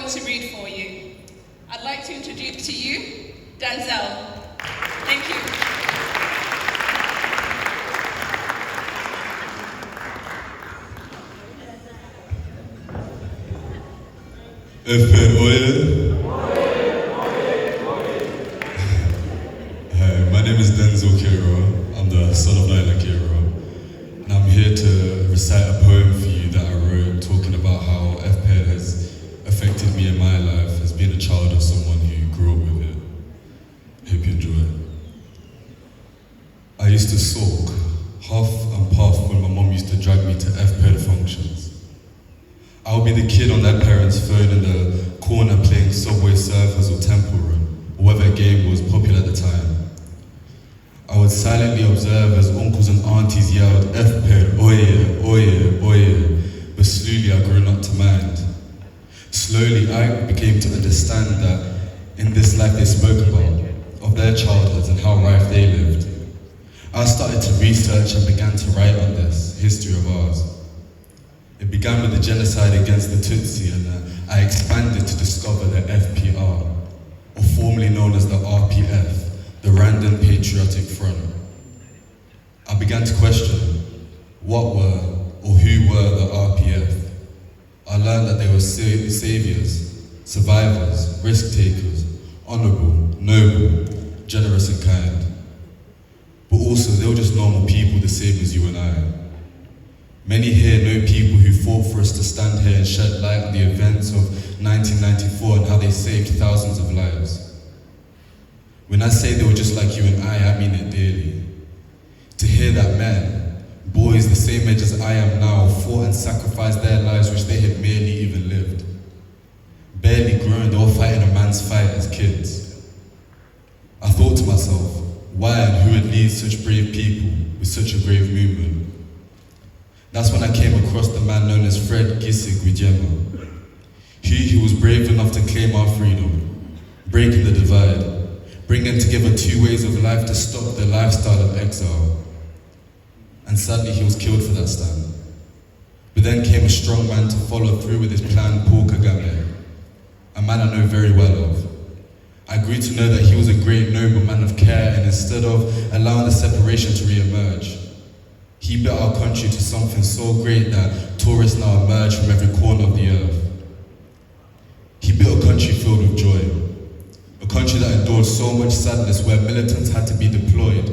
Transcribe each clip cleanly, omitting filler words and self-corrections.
one to read for you. I'd like to introduce to you Denzel. Thank you. Hi, my name is Denzel Kiro. I'm the son of Naila Kiro. And I'm here to recite a poem for you that I wrote talking about how FPED has affected me in my life as being a child of someone who grew up with it. Hope you enjoy it. I used to sulk, huff and puff when my mom used to drag me to FPED functions. I would be the kid on that parent's phone in the corner playing Subway Surfers or Temple Run, or whatever game was popular at the time. I would silently observe as uncles and aunties yelled, FPED, oye, oye, oye, but slowly I grew not to mind. Slowly I became to understand that in this life they spoke about, of their childhoods and how rife they lived. I started to research and began to write on this history of ours. It began with the genocide against the Tutsi, and I expanded to discover the FPR, or formerly known as the RPF, the Rwandan Patriotic Front. I began to question what were or who were the RPF. I learned that they were saviors, survivors, risk takers, honorable, noble, generous and kind. But also they were just normal people the same as you and I. Many here know people who fought for us to stand here and shed light on the events of 1994 and how they saved thousands of lives. When I say they were just like you and I mean it dearly. To hear that men, boys the same age as I am now, fought and sacrificed their lives which they had merely even lived. Barely grown, they were fighting a man's fight as kids. I thought to myself, why and who would lead such brave people with such a brave movement? That's when I came across the man known as Fred Gissig Gwijema. He who was brave enough to claim our freedom, breaking the divide, bringing together two ways of life to stop the lifestyle of exile. And sadly, he was killed for that stand. But then came a strong man to follow through with his plan, Paul Kagame, a man I know very well of. I grew to know that he was a great, noble man of care, and instead of allowing the separation to re-emerge, he built our country to something so great that tourists now emerge from every corner of the earth. He built a country filled with joy, a country that endured so much sadness where militants had to be deployed,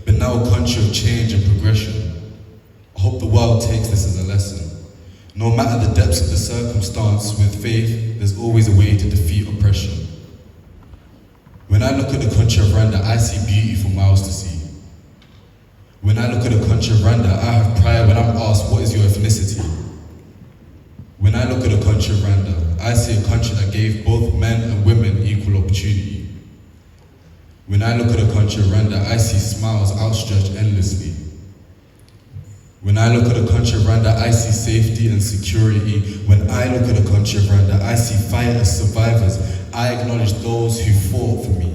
but now a country of change and progression. I hope the world takes this as a lesson. No matter the depths of the circumstance, with faith, there's always a way to defeat oppression. When I look at the country of Rwanda, I see beauty for miles to see. When I look at the country of Rwanda, I have pride when I'm asked, what is your ethnicity? When I look at the country of Rwanda, I see a country that gave both men and women equal opportunity. When I look at the country of Rwanda, I see smiles outstretched endlessly. When I look at the country of Rwanda, I see safety and security. When I look at the country of Rwanda, I see fighters, survivors. I acknowledge those who fought for me.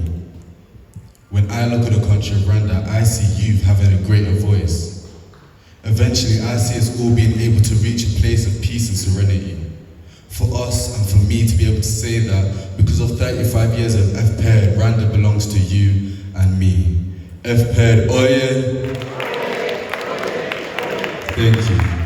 When I look at the country of Rwanda, I see youth having a greater voice. Eventually, I see us all being able to reach a place of peace and serenity. For us and for me to be able to say that because of 35 years of FPED, Rwanda belongs to you and me. FPED, oye! Thank you.